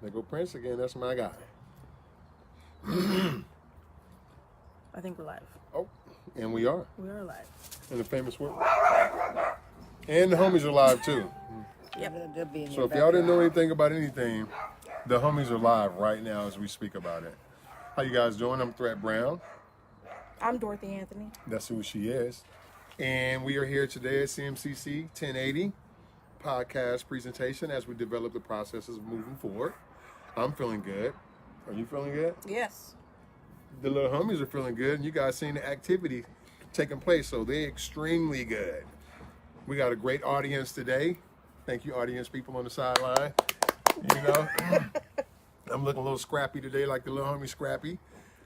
There go Prince again. That's my guy. I think we're live. Oh, and we are. We are live. In the famous word. And the homies are live too. Yep. They'll be in So your if y'all didn't know background. anything about anything, the homies are live right now as we speak about it. How you guys doing? I'm Threat Brown. I'm Dorothy Anthony. That's who she is. And we are here today at CMCC 1080 podcast presentation as we develop the processes of moving forward. I'm feeling good. Are you feeling good? Yes. The little homies are feeling good, and you guys seen the activity taking place, so they're extremely good. We got a great audience today. Thank you, audience people on the sideline. You know, I'm looking a little scrappy today, like the little homie Scrappy,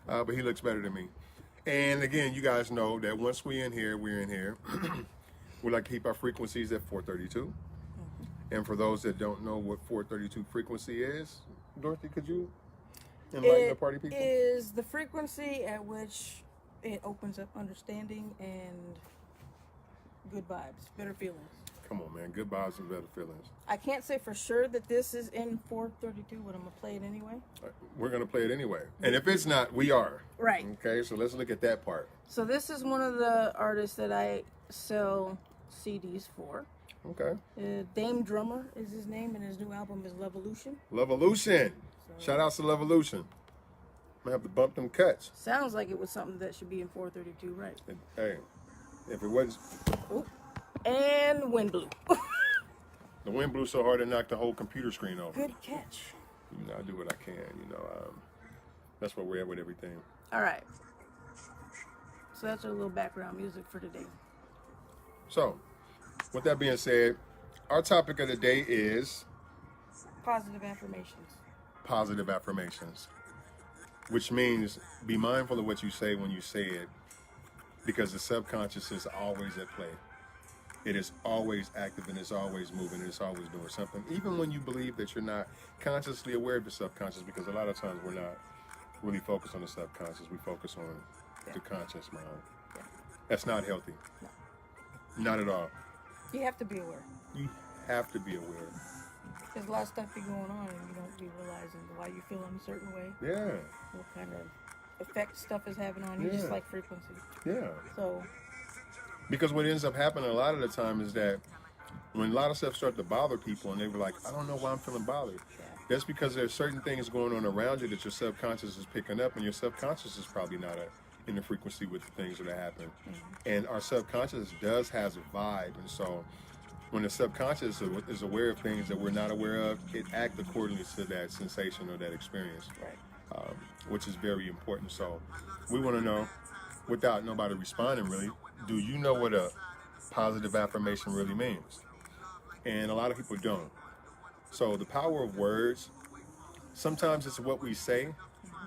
but he looks better than me. And again, you guys know that once we're in here, we like to keep our frequencies at 432. And for those that don't know what 432 frequency is, Dorothy, could you enlighten the party people? It is the frequency at which it opens up understanding and good vibes, better feelings. Come on, man. Good vibes and better feelings. I can't say for sure that this is in 432, but I'm going to play it anyway. We're going to play it anyway. And if it's not, we are. Right. Okay, so let's look at that part. So this is one of the artists that I sell CDs for. Okay. Dame Drummer is his name, and his new album is Levolution. Levolution. Shout outs to Levolution. I'm going to have to bump them cuts. Sounds like it was something that should be in 432, right? And, hey, if it wasn't, Ooh. And wind blew. the wind blew so hard it knocked the whole computer screen over. Good catch. You know, I do what I can, you know. That's where we're at with everything. All right. So that's our little background music for today. So, with that being said, our topic of the day is Positive affirmations. positive affirmations, which means be mindful of what you say when you say it, because the subconscious is always at play. It is always active and it's always moving and it's always doing something, even when you believe that you're not consciously aware of the subconscious, because a lot of times we're not really focused on the subconscious. We focus on the conscious mind. Yeah. That's not healthy. No. Not at all. You have to be aware. You have to be aware. There's a lot of stuff be going on and you don't be realizing why you feel in a certain way. Yeah. What kind of effect stuff is having on you, just Yeah. like frequency. Yeah. So, Because what ends up happening a lot of the time is that when a lot of stuff start to bother people and they were like, I don't know why I'm feeling bothered. That's because there's certain things going on around you that your subconscious is picking up, and your subconscious is probably not in the frequency with the things that are happening. And our subconscious has a vibe, and so when the subconscious is aware of things that we're not aware of, it acts accordingly to that sensation or that experience, right. which is very important. So we want to know, without nobody responding really, do you know what a positive affirmation really means? And a lot of people don't. So the power of words, sometimes it's what we say,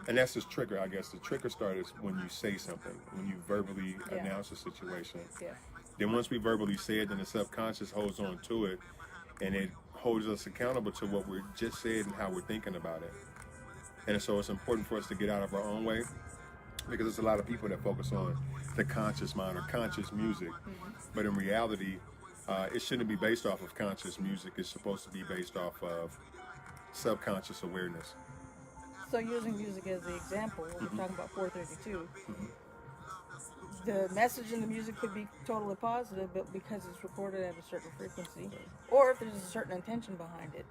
and that's the trigger, I guess. The trigger starts when you say something, when you verbally announce a situation. Yeah. Then once we verbally say it, then the subconscious holds on to it, and it holds us accountable to what we just said and how we're thinking about it. And so it's important for us to get out of our own way, because there's a lot of people that focus on the conscious mind or conscious music. But in reality, it shouldn't be based off of conscious music. It's supposed to be based off of subconscious awareness. So using music as the example, when we're talking about 432, the message in the music could be totally positive, but because it's recorded at a certain frequency, or if there's a certain intention behind it,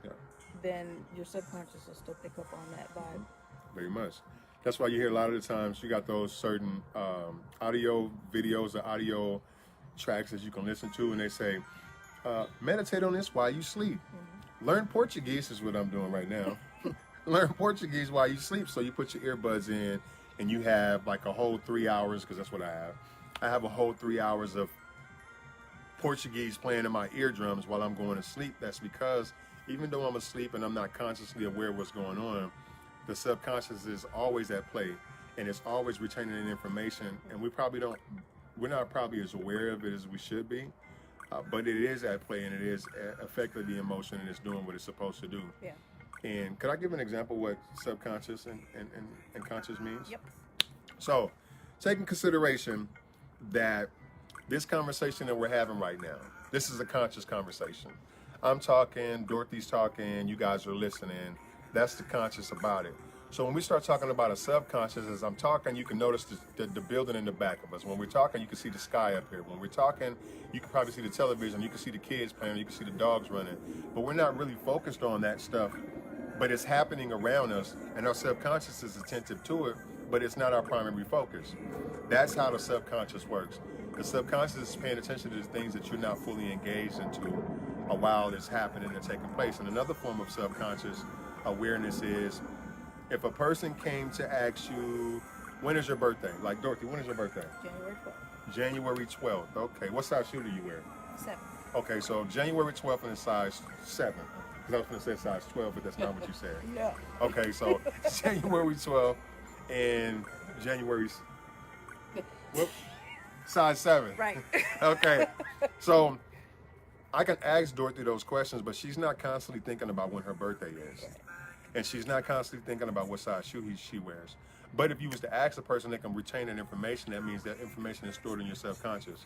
then your subconscious will still pick up on that vibe. Very much. That's why you hear a lot of the times you got those certain audio videos or audio tracks that you can listen to, and they say, meditate on this while you sleep. Learn Portuguese is what I'm doing right now. Learn Portuguese while you sleep. So you put your earbuds in and you have like a whole 3 hours, because that's what I have. I have a whole 3 hours of Portuguese playing in my eardrums while I'm going to sleep. That's because even though I'm asleep and I'm not consciously aware of what's going on, the subconscious is always at play, and it's always retaining that information, and we're not probably as aware of it as we should be, but it is at play, and it is affecting the emotion, and it's doing what it's supposed to do. Yeah. And could I give an example what subconscious and conscious means? Yep. So, take in consideration that this conversation that we're having right now, this is a conscious conversation. I'm talking, Dorothy's talking, you guys are listening. That's the conscious about it. So when we start talking about a subconscious, as I'm talking, you can notice the building in the back of us. When we're talking, you can see the sky up here. When we're talking, you can probably see the television, you can see the kids playing, you can see the dogs running. But we're not really focused on that stuff, but it's happening around us, and our subconscious is attentive to it, but it's not our primary focus. That's how the subconscious works. The subconscious is paying attention to the things that you're not fully engaged into while it's happening and taking place. And another form of subconscious awareness is if a person came to ask you, when is your birthday? Like, Dorothy, when is your birthday? January 12th. January 12th. Okay. What size shoe do you wear? 7. Okay, so January 12th and size 7. Because I was going to say size 12, but that's not what you said. No. Okay, so January 12th and January size 7. Right. Okay, so I can ask Dorothy those questions, but she's not constantly thinking about when her birthday is. And she's not constantly thinking about what size shoe she wears. But if you was to ask a person that can retain that information, that means that information is stored in your subconscious.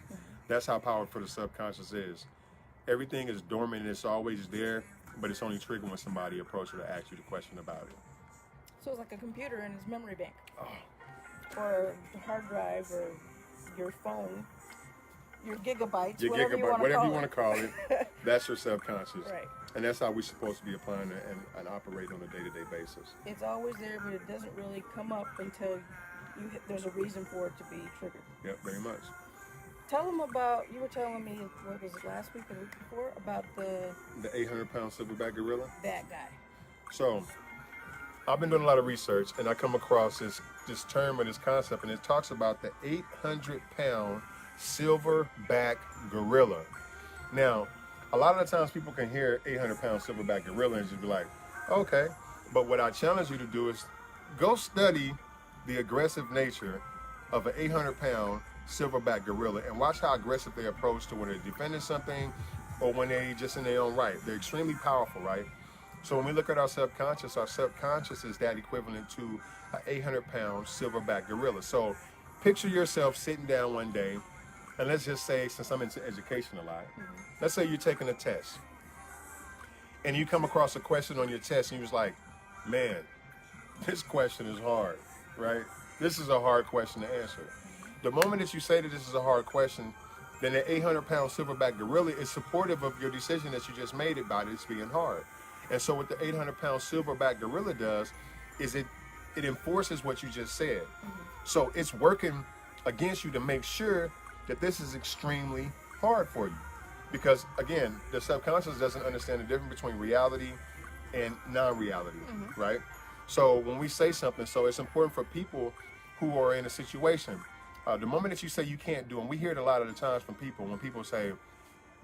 That's how powerful the subconscious is. Everything is dormant and it's always there, but it's only triggered when somebody approaches to ask you the question about it. So it's like a computer in his memory bank. Oh. Or a hard drive, or your phone, your gigabytes, Your whatever you want to call it. That's your subconscious. Right. And that's how we're supposed to be applying it and operate on a day-to-day basis. It's always there, but it doesn't really come up until there's a reason for it to be triggered. Yep, very much. Tell them about, you were telling me, what was it, last week or the week before, about The 800-pound silverback gorilla? that guy. So, I've been doing a lot of research, and I come across this term and this concept, and it talks about the 800-pound silverback gorilla. Now, a lot of the times people can hear 800-pound silverback gorilla and just be like, okay. But what I challenge you to do is go study the aggressive nature of an 800-pound silverback gorilla and watch how aggressive they approach to when they're defending something or when they're just in their own right. They're extremely powerful, right? So when we look at our subconscious is that equivalent to an 800-pound silverback gorilla. So picture yourself sitting down one day, and let's just say, since I'm into education a lot, let's say you're taking a test, and you come across a question on your test, and you was like, man, this question is hard, right? This is a hard question to answer. The moment that you say that this is a hard question, then the 800-pound silverback gorilla is supportive of your decision that you just made about it being hard. And so what the 800-pound silverback gorilla does is it enforces what you just said. So it's working against you to make sure that this is extremely hard for you. Because again, the subconscious doesn't understand the difference between reality and non-reality, right? So when we say something, so it's important for people who are in a situation. The moment that you say you can't do, and we hear it a lot of the times from people, when people say,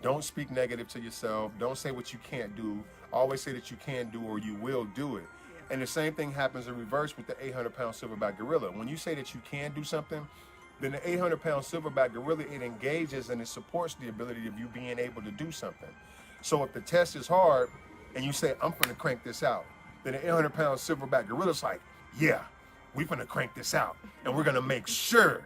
don't speak negative to yourself, don't say what you can't do, always say that you can do or you will do it. And the same thing happens in reverse with the 800-pound silverback gorilla. When you say that you can do something, then the 800-pound silverback gorilla, it engages and it supports the ability of you being able to do something. So if the test is hard and you say, I'm gonna crank this out, then the 800-pound silverback gorilla's like, yeah, we're gonna crank this out and we're gonna make sure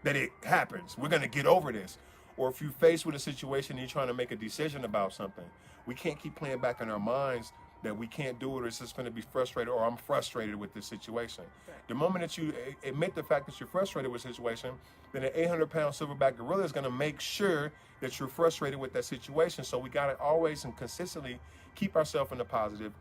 that it happens. We're gonna get over this. Or if you're faced with a situation and you're trying to make a decision about something, we can't keep playing back in our minds that we can't do it or it's just going to be frustrated or I'm frustrated with this situation. Right. The moment that you admit the fact that you're frustrated with a situation, then an 800-pound silverback gorilla is going to make sure that you're frustrated with that situation. So we got to always and consistently keep ourselves in the positive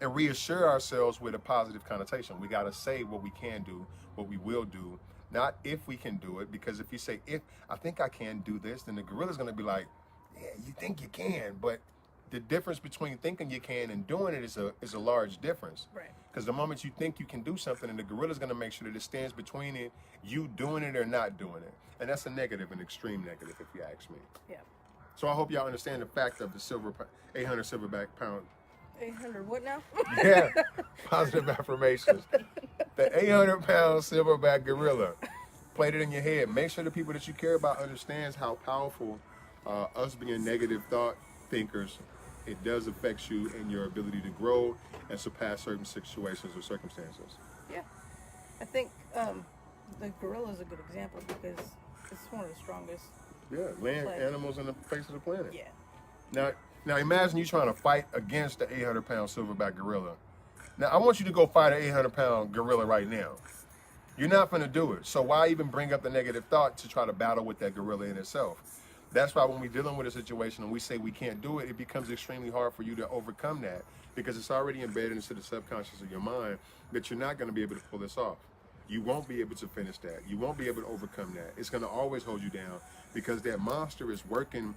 and reassure ourselves with a positive connotation. We got to say what we can do, what we will do, not if we can do it, because if you say, if I think I can do this, then the gorilla's going to be like, yeah, you think you can, but the difference between thinking you can and doing it is a large difference. Right. Because the moment you think you can do something, and the gorilla's going to make sure that it stands between it, you doing it or not doing it. And that's a negative, an extreme negative, if you ask me. Yeah. So I hope y'all understand the fact of the 800 silverback pound. 800 what now? Yeah, positive affirmations. The 800-pound silverback gorilla. Play it in your head. Make sure the people that you care about understands how powerful us being negative thought thinkers, it does affect you in your ability to grow and surpass certain situations or circumstances. Yeah. I think the gorilla is a good example because it's one of the strongest. Yeah, land animals on the face of the planet. Yeah. Now imagine you trying to fight against the 800-pound silverback gorilla. Now, I want you to go fight an 800-pound gorilla right now. You're not going to do it. So why even bring up the negative thought to try to battle with that gorilla in itself? That's why when we're dealing with a situation and we say we can't do it, it becomes extremely hard for you to overcome that because it's already embedded into the subconscious of your mind that you're not going to be able to pull this off. You won't be able to finish that. You won't be able to overcome that. It's going to always hold you down because that monster is working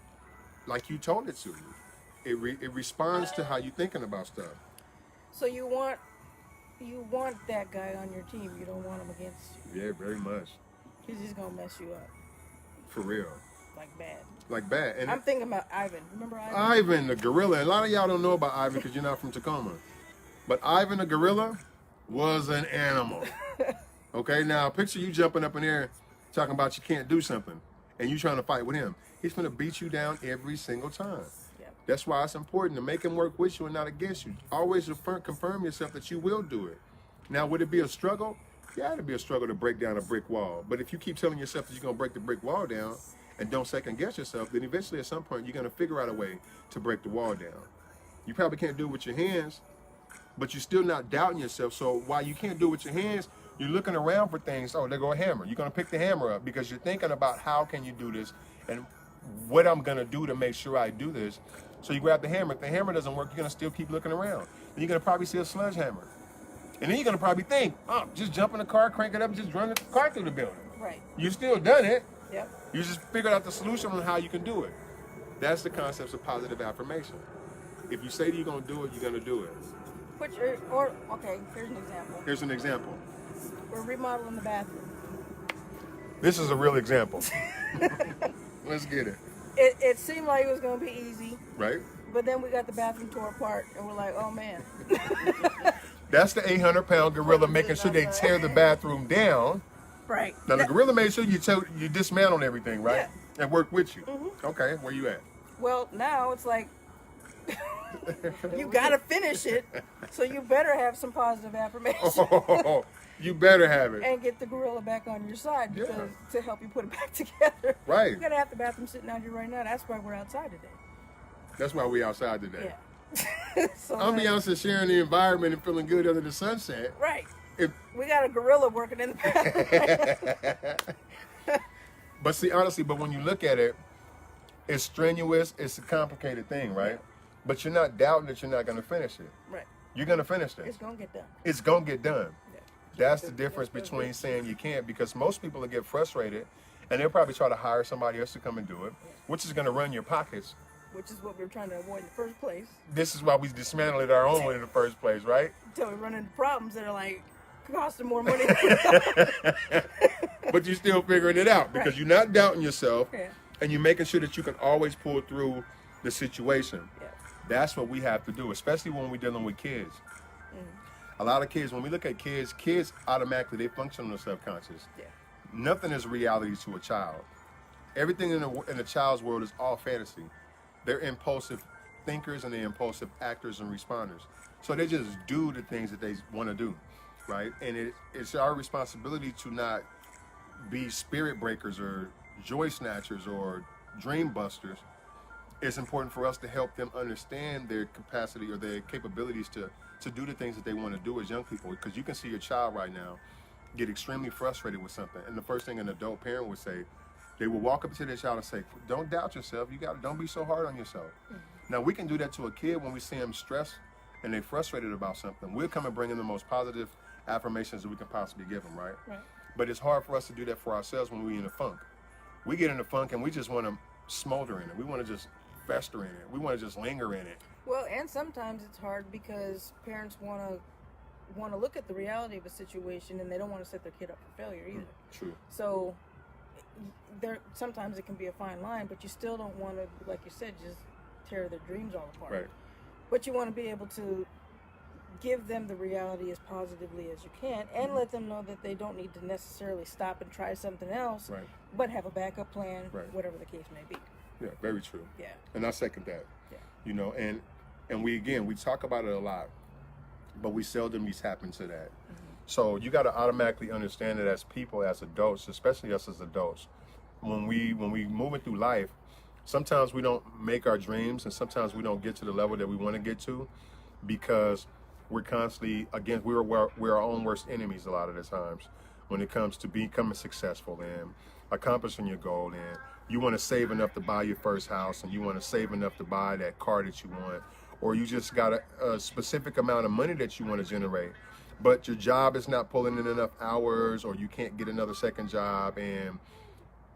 like you told it to. It responds to how you're thinking about stuff. So you want that guy on your team. You don't want him against you. Yeah, very much. He's just gonna mess you up. For real. Like bad. Like bad. And I'm thinking about Ivan. Remember Ivan? Ivan the gorilla. A lot of y'all don't know about Ivan because you're not from Tacoma. But Ivan the gorilla was an animal. Okay, now picture you jumping up in there talking about you can't do something and you trying to fight with him. He's gonna beat you down every single time. Yep. That's why it's important to make him work with you and not against you. Always confirm yourself that you will do it. Now, would it be a struggle? Yeah, it'd be a struggle to break down a brick wall. But if you keep telling yourself that you're gonna break the brick wall down and don't second guess yourself, then eventually at some point you're gonna figure out a way to break the wall down. You probably can't do it with your hands, but you're still not doubting yourself. So while you can't do it with your hands, you're looking around for things. Oh, there go a hammer. You're gonna pick the hammer up because you're thinking about how can you do this and what I'm gonna do to make sure I do this. So you grab the hammer. If the hammer doesn't work, you're gonna still keep looking around. Then you're gonna probably see a sledgehammer. And then you're gonna probably think, oh, just jump in the car, crank it up, and just run the car through the building. Right. You still done it. Yep. You just figured out the solution on how you can do it. That's the concepts of positive affirmation. If you say that you're gonna do it, you're gonna do it. Okay, here's an example. Here's an example. We're remodeling the bathroom. This is a real example. Let's get it. It seemed like it was gonna be easy. Right? But then we got the bathroom tore apart and we're like, oh man. That's the 800-pound gorilla making sure they tear the bathroom down. Right. Now the gorilla made sure you dismantled everything, right? Yeah. And worked with you. Mm-hmm. Okay, where you at? Well, now it's like you gotta finish it, so you better have some positive affirmations. Oh, you better have it. And get the gorilla back on your side Yeah. because to help you put it back together. Right. You gotta have the bathroom sitting out here right now. That's why we're outside today. That's why we outside today. Yeah. So Ambiance is sharing the environment and feeling good under the sunset. right. If, We got a gorilla working in the bathroom. but see, honestly, but when you look at it, it's strenuous. It's a complicated thing, right? But you're not doubting that you're not going to finish it. Right. You're going to finish this. It's gonna get done. It's going to get done. Yeah. That's the difference between saying you can't, because most people will get frustrated and they'll probably try to hire somebody else to come and do it, which is going to run your pockets. Which is what we were trying to avoid in the first place. This is why we dismantled our own in the first place, right? Until we run into problems that are like costing more money. But you're still figuring it out because you're not doubting yourself Yeah. and you're making sure that you can always pull through the situation. Yeah. That's what we have to do, especially when we're dealing with kids. A lot of kids, when we look at kids automatically, they function on the subconscious. Yeah. Nothing is reality to a child. Everything in a child's world is all fantasy. They're impulsive thinkers and they're impulsive actors and responders. So they just do the things that they want to do, right? And it's our responsibility to not be spirit breakers or joy snatchers or dream busters. It's important for us to help them understand their capacity or their capabilities to do the things that they want to do as young people. Because you can see your child right now get extremely frustrated with something. And the first thing an adult parent would say, they will walk up to their child and say, don't doubt yourself. Don't be so hard on yourself. Mm-hmm. Now we can do that to a kid when we see them stressed and they're frustrated about something. We'll come and bring in the most positive affirmations that we can possibly give them, right? Right. But it's hard for us to do that for ourselves when we're in a funk. We get in a funk and we just want to smolder in it. We want to just fester in it. We want to just linger in it. Well, and sometimes it's hard because parents want to look at the reality of a situation and they don't want to set their kid up for failure either. True. So sometimes it can be a fine line, but you still don't want to, like you said, just tear their dreams all apart. Right. But you want to be able to give them the reality as positively as you can and let them know that they don't need to necessarily stop and try something else, Right. but have a backup plan, Right. whatever the case may be. Yeah, very true. Yeah. And I second that. Yeah. You know, and we talk about it a lot, but we seldom tap into that. Mm-hmm. So you got to automatically understand that as people, as adults, especially us as adults, when we moving through life, sometimes we don't make our dreams and sometimes we don't get to the level that we want to get to because we're constantly against, we're our own worst enemies a lot of the times when it comes to becoming successful and accomplishing your goal. And you want to save enough to buy your first house, and you want to save enough to buy that car that you want, or you just got a specific amount of money that you want to generate, but your job is not pulling in enough hours, or you can't get another second job, and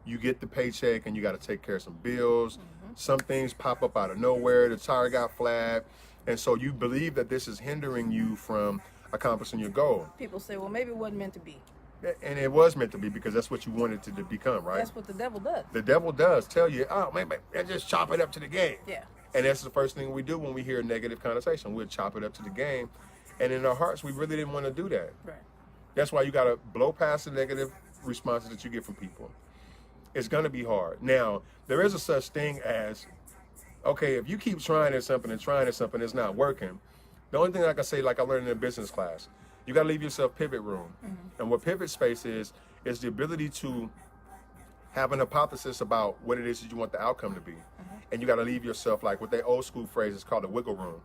you get the paycheck and you got to take care of some bills. Some things pop up out of nowhere. The tire got flat. And so you believe that this is hindering you from accomplishing your goal. People say, well, maybe it wasn't meant to be. And it was meant to be, because that's what you wanted to become, right? That's what the devil does. The devil does tell you, oh, man, just chop it up to the game. Yeah. And that's the first thing we do when we hear a negative connotation. We'll chop it up to the game. And in our hearts, we really didn't want to do that. Right. That's why you got to blow past the negative responses that you get from people. It's going to be hard. Now, there is a such thing as, okay, if you keep trying at something and trying at something, it's not working. The only thing I can say, like I learned in a business class, you got to leave yourself pivot room. And what pivot space is the ability to have an hypothesis about what it is that you want the outcome to be. And you got to leave yourself, like what that old school phrase is called a wiggle room.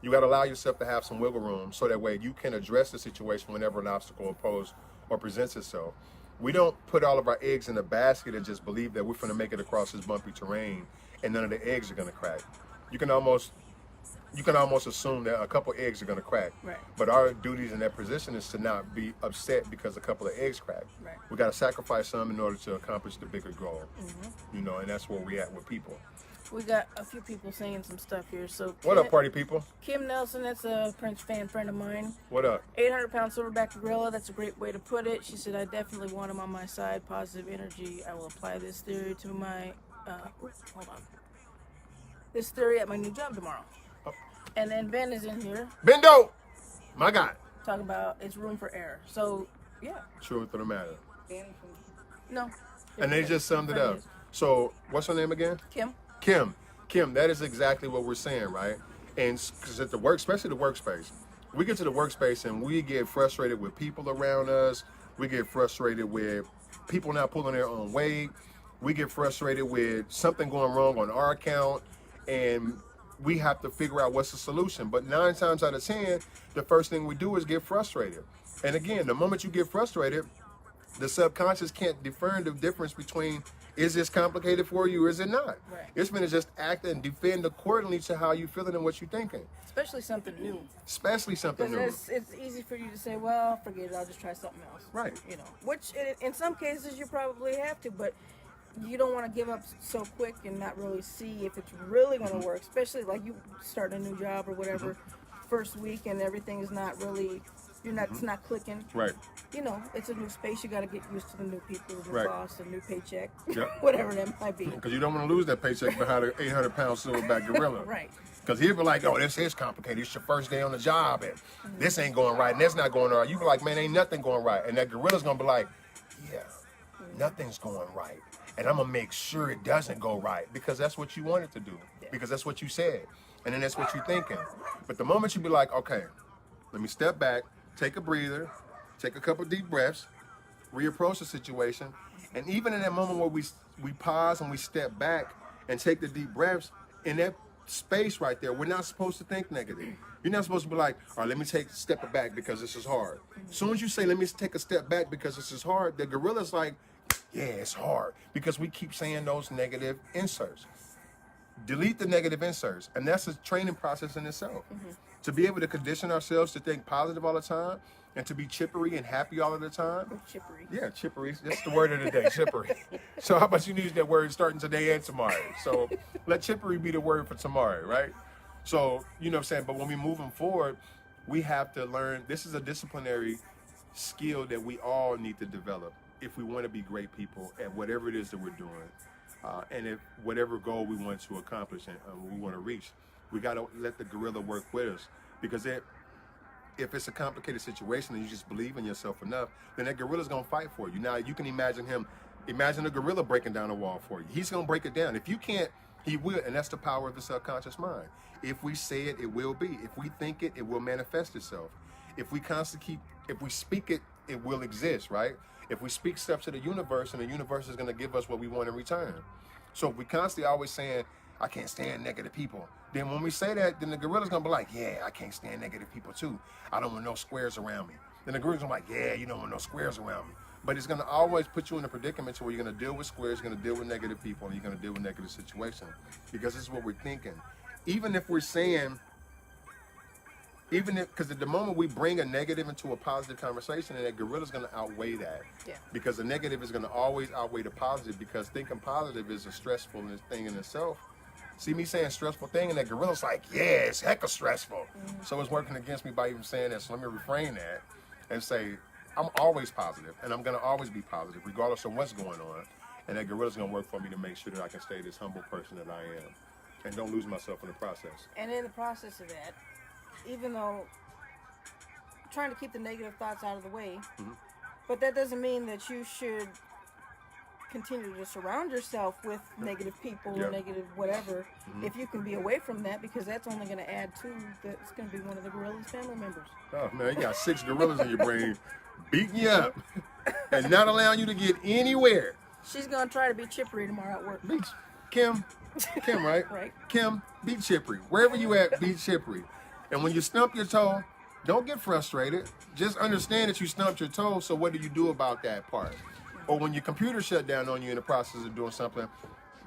You got to allow yourself to have some wiggle room so that way you can address the situation whenever an obstacle opposed or presents itself. We don't put all of our eggs in a basket and just believe that we're going to make it across this bumpy terrain and none of the eggs are going to crack. You can almost assume that a couple eggs are going to crack. Right. But our duties in that position is to not be upset because a couple of eggs crack. Right. We got to sacrifice some in order to accomplish the bigger goal. You know, and that's where we at with people. We got a few people saying some stuff here. So What up, party people? Kim Nelson, that's a Prince fan friend of mine. What up? 800-pound silverback gorilla, that's a great way to put it. She said, I definitely want him on my side. Positive energy. I will apply this theory to my, hold on. This theory at my new job tomorrow. Oh. And then Ben is in here Bendo! My God. talking about it's room for error. So, yeah. Truth of the matter. No. And they just summed it up. So, what's her name again? Kim. Kim, that is exactly what we're saying, right? And because at the work, especially the workspace, we get to the workspace and we get frustrated with people around us. We get frustrated with people not pulling their own weight. We get frustrated with something going wrong on our account, and we have to figure out what's the solution. But 9 times out of 10, the first thing we do is get frustrated. And again, the moment you get frustrated, the subconscious can't discern the difference between, is this complicated for you or is it not? Right. It's going to just act and defend accordingly to how you're feeling and what you're thinking. Especially something new. Especially something new. Because it's easy for you to say, well, forget it, I'll just try something else. Right. You know, which in some cases you probably have to, but you don't want to give up so quick and not really see if it's really going to work, especially like you start a new job or whatever, first week and everything is not really, it's not clicking. Right. You know, it's a new space. You got to get used to the new people, the new Right. boss, the new paycheck, Yep. whatever that might be. Because you don't want to lose that paycheck behind an 800-pound silverback gorilla. Right. Because he'll be like, oh, this is complicated. It's your first day on the job, and this ain't going right, and that's not going right. You be like, man, ain't nothing going right. And that gorilla's going to be like, yeah, nothing's going right. And I'm going to make sure it doesn't go right, because that's what you wanted to do, because that's what you said, and then that's what you're thinking. But the moment you be like, okay, let me step back, take a breather, take a couple deep breaths, reapproach the situation, and even in that moment where we pause and we step back and take the deep breaths, in that space right there, we're not supposed to think negative. You're not supposed to be like, all right, let me take a step back because this is hard. As soon as you say, let me take a step back because this is hard, the gorilla's like, yeah, it's hard, because we keep saying those negative inserts. Delete the negative inserts, and that's a training process in itself. To be able to condition ourselves to think positive all the time and to be chippery and happy all of the time. Chippery. Yeah, chippery. That's the word of the day, chippery. So how about you use that word starting today and tomorrow? So let chippery be the word for tomorrow, right? So, you know what I'm saying? But when we're moving forward, we have to learn, this is a disciplinary skill that we all need to develop if we want to be great people at whatever it is that we're doing. And if whatever goal we want to accomplish and we want to reach, we got to let the gorilla work with us. Because if it's a complicated situation and you just believe in yourself enough, then that gorilla's going to fight for you. Now, you can imagine a gorilla breaking down a wall for you. He's going to break it down. If you can't, he will. And that's the power of the subconscious mind. If we say it, it will be. If we think it, it will manifest itself. If we speak it, it will exist, right? If we speak stuff to the universe, and the universe is going to give us what we want in return. So if we constantly always saying, I can't stand negative people. Then when we say that, then the gorilla's gonna be like, yeah, I can't stand negative people too. I don't want no squares around me. Then the gorilla's gonna be like, yeah, you don't want no squares around me. But it's gonna always put you in a predicament to where you're gonna deal with squares, you're gonna deal with negative people, and you're gonna deal with negative situations. Because this is what we're thinking. Even if we're saying, because at the moment we bring a negative into a positive conversation, and that gorilla's gonna outweigh that. Yeah. Because the negative is gonna always outweigh the positive, because thinking positive is a stressful thing in itself. See me saying stressful thing, and that gorilla's like, yeah, it's hecka stressful. So it's working against me by even saying that. So let me reframe that and say, I'm always positive, and I'm gonna always be positive, regardless of what's going on. And that gorilla's gonna work for me to make sure that I can stay this humble person that I am, and don't lose myself in the process. And in the process of that, even though trying to keep the negative thoughts out of the way, but that doesn't mean that you should continue to surround yourself with negative people or negative whatever, if you can be away from that, because that's only going to add to that's going to be one of the gorilla's family members. Oh man, you got 6 gorillas in your brain beating you up and not allowing you to get anywhere. She's going to try to be chippery tomorrow at work. Kim, right? Right. Kim, be chippery. Wherever you at, be chippery. And when you stump your toe, don't get frustrated. Just understand that you stumped your toe, so what do you do about that part? Or when your computer shut down on you in the process of doing something,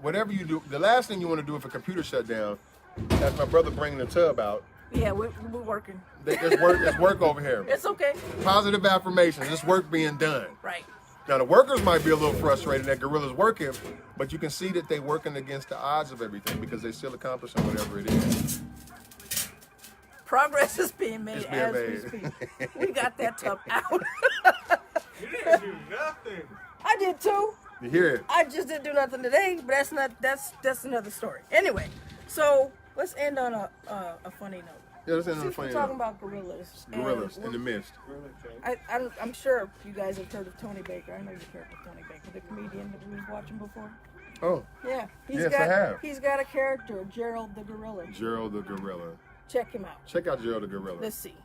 whatever you do, the last thing you want to do if a computer shut down, that's my brother bringing the tub out. Yeah, we're working. There's work over here. It's okay. Positive affirmations. There's work being done. Right. Now the workers might be a little frustrated that gorilla's working, but you can see that they're working against the odds of everything, because they're still accomplishing whatever it is. Progress is being made as we speak. We got that tub out. You didn't do nothing. I did too. You hear it? I just didn't do nothing today, but that's another story. Anyway, so let's end on a funny note. Yeah, let's end on a Since funny we're talking note. about gorillas. Gorillas and in the midst. I'm sure you guys have heard of Tony Baker. I know you've heard of Tony Baker, the comedian that we was watching before. Oh, Yeah. Yes, I have. He's got a character, Gerald the Gorilla. Gerald the Gorilla. Check him out. Check out Gerald the Gorilla. Let's see.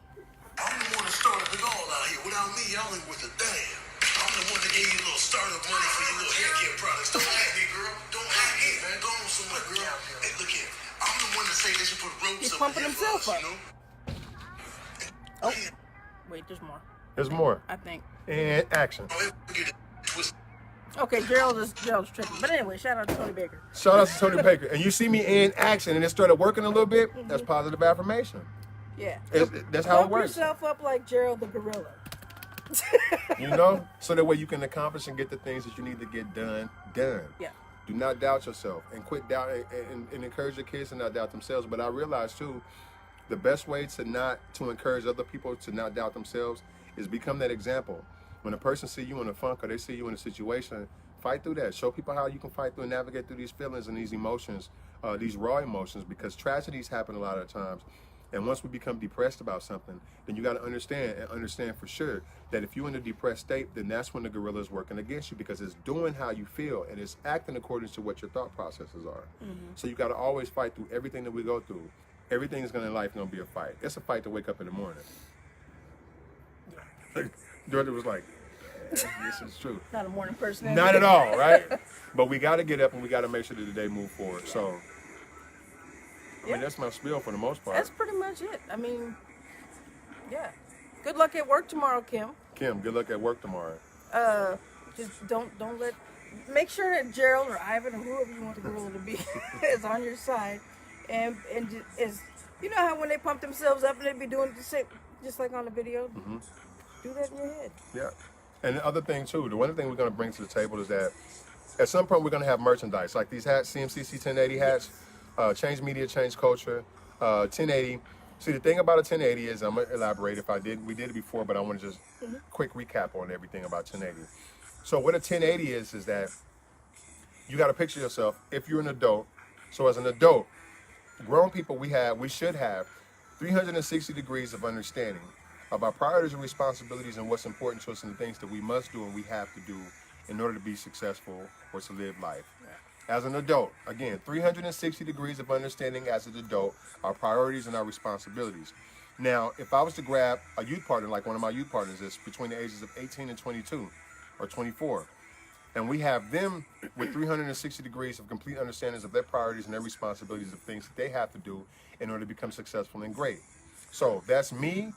I'm the one that started it all out here. Without me, y'all ain't worth a damn. I'm the one that gave you a little startup money for your little hair care products. Don't hack me, girl. Don't hack me, man. Go on somewhere, girl. Hey, look here. I'm the one that say they should put ropes He's up pumping in himself us, up. you know? Oh, wait, there's more. There's more. I think. And action. Don't ever get it twisted. Okay, Gerald's tripping. But anyway, shout out to Tony Baker. Shout out to Tony Baker. And you see me in action, and it started working a little bit. That's positive affirmation. Yeah. That's how it Pump works. yourself up like Gerald the Gorilla. You know, so that way you can accomplish and get the things that you need to get done. Yeah. Do not doubt yourself, and quit doubt and encourage your kids to not doubt themselves. But I realized too, the best way to encourage other people to not doubt themselves is become that example. When a person see you in a funk or they see you in a situation, fight through that. Show people how you can fight through and navigate through these feelings and these emotions, these raw emotions, because tragedies happen a lot of times. And once we become depressed about something, then you got to understand for sure that if you're in a depressed state, then that's when the gorilla is working against you, because it's doing how you feel and it's acting according to what your thought processes are. So you got to always fight through everything that we go through. Everything is in life going to be a fight. It's a fight to wake up in the morning. Georgia was like, this is true. Not a morning person. Not at all, right? But we got to get up and we got to make sure that the day move forward. So, I mean, that's my spiel for the most part. That's pretty much it. I mean, yeah. Good luck at work tomorrow, Kim. Kim, good luck at work tomorrow. Just don't let. Make sure that Gerald or Ivan or whoever you want the gorilla to be is on your side, and is, you know how when they pump themselves up and they be doing the same, just like on the video. Do that in your head. Yeah. And the other thing too, the one thing we're going to bring to the table is that at some point we're going to have merchandise like these hats, CMCC 1080 hats, Change Media, Change Culture, 1080. See, the thing about a 1080 is, I'm going to elaborate we did it before, but I want to just quick recap on everything about 1080. So what a 1080 is that you got to picture yourself, if you're an adult. So as an adult, grown people, we should have 360 degrees of understanding of our priorities and responsibilities and what's important to us and the things that we must do and we have to do in order to be successful or to live life. As an adult, again, 360 degrees of understanding as an adult, our priorities and our responsibilities. Now, if I was to grab a youth partner, like one of my youth partners is between the ages of 18 and 22 or 24, And we have them with 360 degrees of complete understandings of their priorities and their responsibilities of things that they have to do in order to become successful and great. So that's me,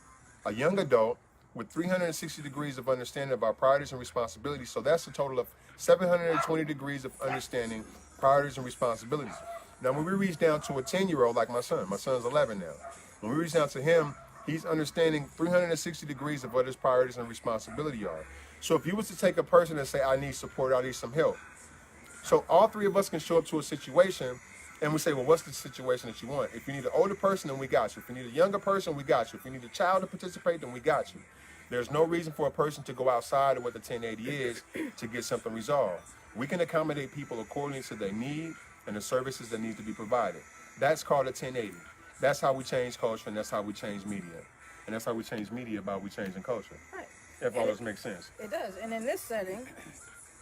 a young adult, with 360 degrees of understanding of our priorities and responsibilities. So that's a total of 720 degrees of understanding priorities and responsibilities. Now, when we reach down to a 10-year-old like my son's 11 now. When we reach down to him, he's understanding 360 degrees of what his priorities and responsibility are. So if you was to take a person and say, I need support, I need some help. So all three of us can show up to a situation and we say, well, what's the situation that you want? If you need an older person, then we got you. If you need a younger person, we got you. If you need a child to participate, then we got you. There's no reason for a person to go outside of what the 1080 is to get something resolved. We can accommodate people according to their need and the services that need to be provided. That's called a 1080. That's how we change culture, and that's how we change media. And that's how we change media by we changing culture. Right. If all this makes sense. It does. And in this setting,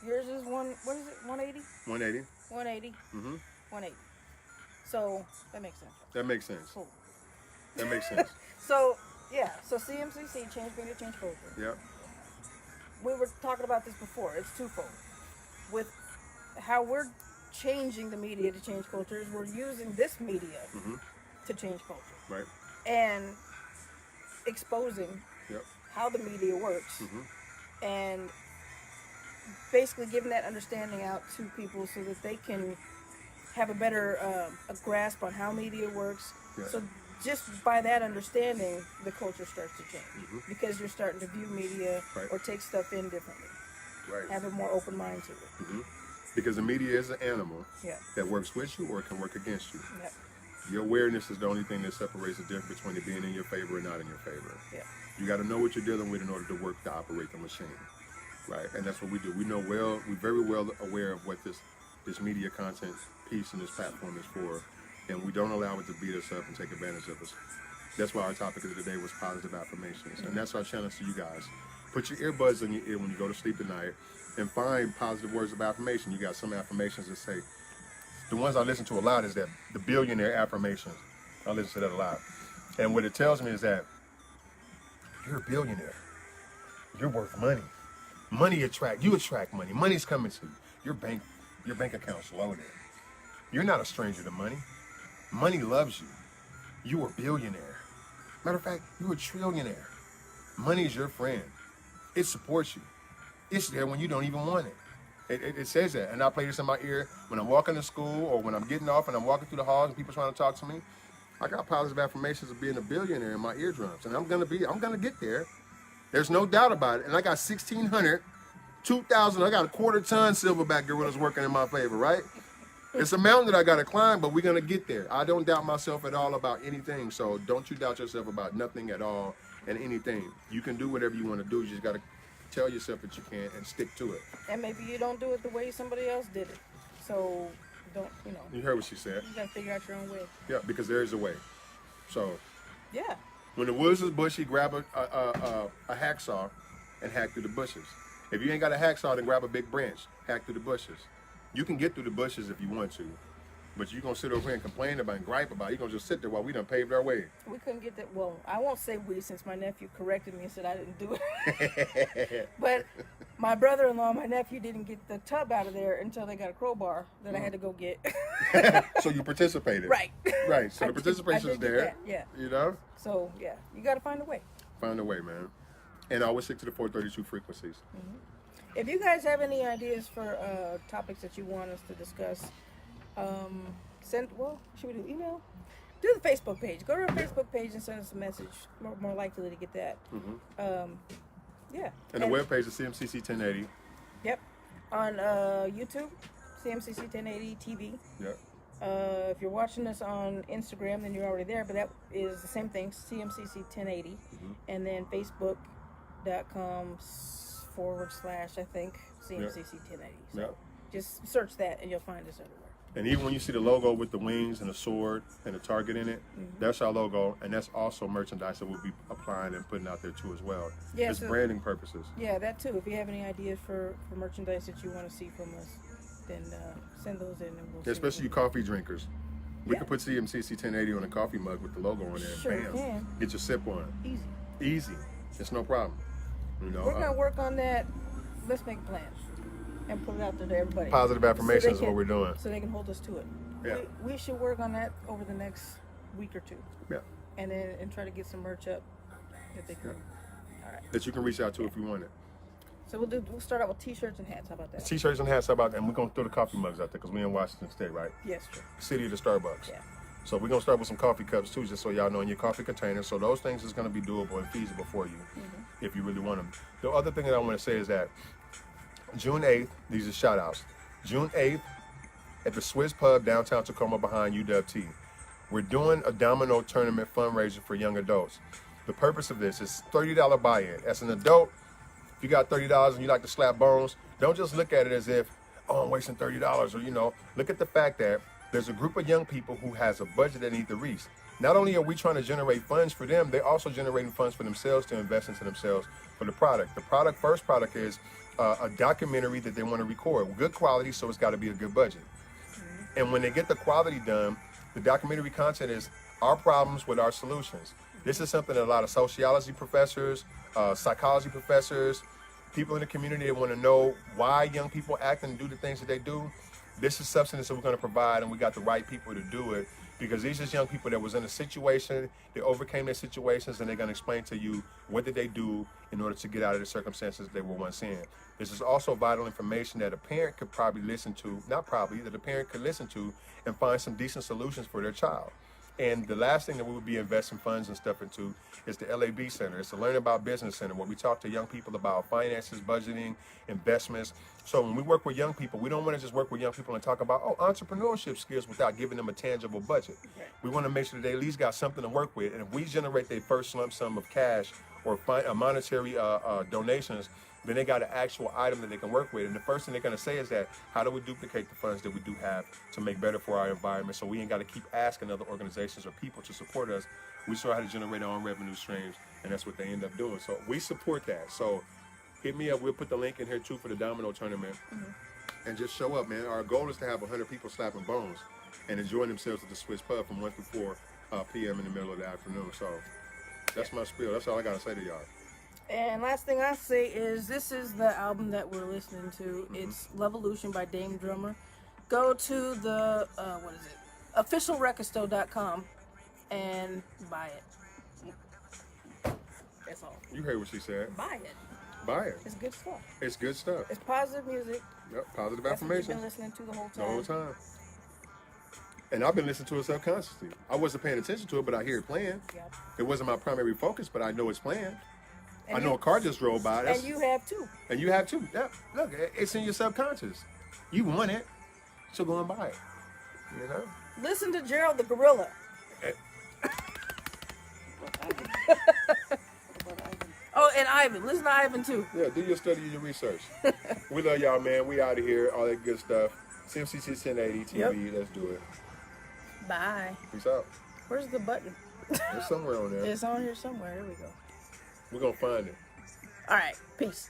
yours is 180? 180. 180. Mm-hmm. 180. So that makes sense. That makes sense. Cool. That makes sense. So yeah, so CMCC, Change Media, Change Culture. Yep. We were talking about this before. It's twofold. With how we're changing the media to change culture, is we're using this media to change culture. Right. And exposing Yep. how the media works and basically giving that understanding out to people so that they can have a better a grasp on how media works. Yeah. So just by that understanding, the culture starts to change because you're starting to view media Right. or take stuff in differently, Right. have a more open mind to it. Because the media is an animal Yeah. that works with you or it can work against you. Yeah. Your awareness is the only thing that separates the difference between it being in your favor and not in your favor. Yeah. You got to know what you're dealing with in order to work to operate the machine, right? And that's what we do. We know well. We're very well aware of what this media content piece and this platform is for, and we don't allow it to beat us up and take advantage of us. That's why our topic of the day was positive affirmations, and that's our challenge to you guys. Put your earbuds in your ear when you go to sleep tonight, and find positive words of affirmation. You got some affirmations that say. The ones I listen to a lot is that the billionaire affirmations. I listen to that a lot, and what it tells me is that. You're a billionaire. You're worth money. You attract money. Money's coming to you. Your bank account's loaded. You're not a stranger to money. Money loves you. You are a billionaire. Matter of fact, you're a trillionaire. Money is your friend. It supports you. It's there when you don't even want it. It says that. And I play this in my ear when I'm walking to school or when I'm getting off and I'm walking through the halls and people trying to talk to me. I got positive affirmations of being a billionaire in my eardrums, and I'm gonna get there. There's no doubt about it. And I got 1,600, 2,000. I got a quarter-ton silverback gorillas working in my favor, right? It's a mountain that I gotta climb, but we're gonna get there. I don't doubt myself at all about anything, so don't you doubt yourself about nothing at all and anything. You can do whatever you want to do. You just gotta tell yourself that you can and stick to it. And maybe you don't do it the way somebody else did it. So don't, You heard what she said. you gotta figure out your own way. Yeah, because there is a way. So Yeah. when the woods is bushy, grab a hacksaw and hack through the bushes. If you ain't got a hacksaw, then grab a big branch, hack through the bushes. You can get through the bushes if you want to, but you're gonna sit over here and complain about and gripe about it. You're gonna just sit there while we done paved our way. We couldn't get that. Well, I won't say we since my nephew corrected me and said I didn't do it. But my brother-in-law and my nephew didn't get the tub out of there until they got a crowbar that I had to go get. So you participated. Right. Right. So I the did participation's get there. that, yeah. You know? So, yeah, you got to find a way. Find a way, man. And always stick to the 432 frequencies. If you guys have any ideas for topics that you want us to discuss, should we do email? Do the Facebook page. Go to our Facebook page and send us a message. More likely to get that. Yeah. And the webpage is CMCC 1080. Yep. On YouTube, CMCC 1080 TV. Yep. If you're watching this on Instagram, then you're already there, but that is the same thing, CMCC 1080. And then Facebook.com/ I think, CMCC 1080. So Yep. just search that and you'll find us everywhere. And even when you see the logo with the wings and the sword and the target in it, that's our logo, and that's also merchandise that we'll be applying and putting out there too as well. Yeah, it's so- branding purposes. Yeah, that too. If you have any ideas for merchandise that you want to see from us, then send those in and we'll see. Especially you coffee drinkers. We Yeah. can put CMCC 1080 on a coffee mug with the logo on there. Sure Bam. can. Get your sip on. Easy. Easy. It's no problem. You know, We're going to work on that. Let's make plans. and put it out there to everybody. Positive So affirmations they is what can- we're doing. So they can hold us to it. Yeah. We should work on that over the next week or two, Yeah. and try to get some merch up if they can. All right. That you can reach out to if you want it. So we'll start out with t-shirts and hats. How about that? T-shirts and hats, how about that? And we're going to throw the coffee mugs out there because we're in Washington State, right? Yes, sure. City of the Starbucks. Yeah. So we're going to start with some coffee cups too, just so y'all know, in your coffee container. So those things is going to be doable and feasible for you if you really want them. The other thing that I want to say is that June 8th, these are shout outs. June 8th at the Swiss Pub downtown Tacoma behind UWT. We're doing a domino tournament fundraiser for young adults. The purpose of this is $30 buy-in. As an adult, if you got $30 and you like to slap bones, don't just look at it as if, oh, I'm wasting $30, or, you know, look at the fact that there's a group of young people who has a budget they need to reach. Not only are we trying to generate funds for them, they're also generating funds for themselves to invest into themselves for the product. The first product is a documentary that they want to record. Good quality, so it's got to be a good budget. And when they get the quality done, the documentary content is our problems with our solutions. This is something that a lot of sociology professors, psychology professors, people in the community that want to know why young people act and do the things that they do. This is substance that we're going to provide, and we got the right people to do it, because these are young people that was in a situation, they overcame their situations, and they're going to explain to you what did they do in order to get out of the circumstances they were once in. This is also vital information that a parent could probably listen to, not probably, that a parent could listen to and find some decent solutions for their child. And the last thing that we would be investing funds and stuff into is the LAB Center. It's the Learn About Business Center, where we talk to young people about finances, budgeting, investments. So when we work with young people, we don't want to just work with young people and talk about, entrepreneurship skills without giving them a tangible budget. We want to make sure that they at least got something to work with. And if we generate their first lump sum of cash or monetary donations, then they got an actual item that they can work with. And the first thing they're going to say is that, how do we duplicate the funds that we do have to make better for our environment, so we ain't got to keep asking other organizations or people to support us. We show how to generate our own revenue streams, and that's what they end up doing. So we support that. So hit me up. We'll put the link in here too for the domino tournament. And just show up, man. Our goal is to have 100 people slapping bones and enjoying themselves at the Swiss Pub from 1 to 4 p.m. in the middle of the afternoon. So that's my spiel. That's all I got to say to y'all. And last thing I say is, this is the album that we're listening to. It's Levolution by Dame Drummer. Go to the officialrecordstore.com and buy it. That's all. You heard what she said. Buy it. Buy it. It's good stuff. It's good stuff. It's positive music. Yep, positive That's what you've affirmations. been listening to the whole The time. whole time. And I've been listening to it subconsciously. I wasn't paying attention to it, but I hear it playing. Yep. It wasn't my primary focus, but I know it's playing. And I know a car just drove by. And you have too. And you have too. Yeah, look, it's in your subconscious. You want it, so go and buy it. You know? Listen to Gerald the Gorilla. Oh, and Ivan. Listen to Ivan too. Yeah, do your study and your research. We love y'all, man. We out of here. All that good stuff. CMCC 1080 TV. Yep. Let's do it. Bye. Peace out. Where's the button? It's somewhere on there. It's on here somewhere. Here we go. We're going to find it. All right. Peace.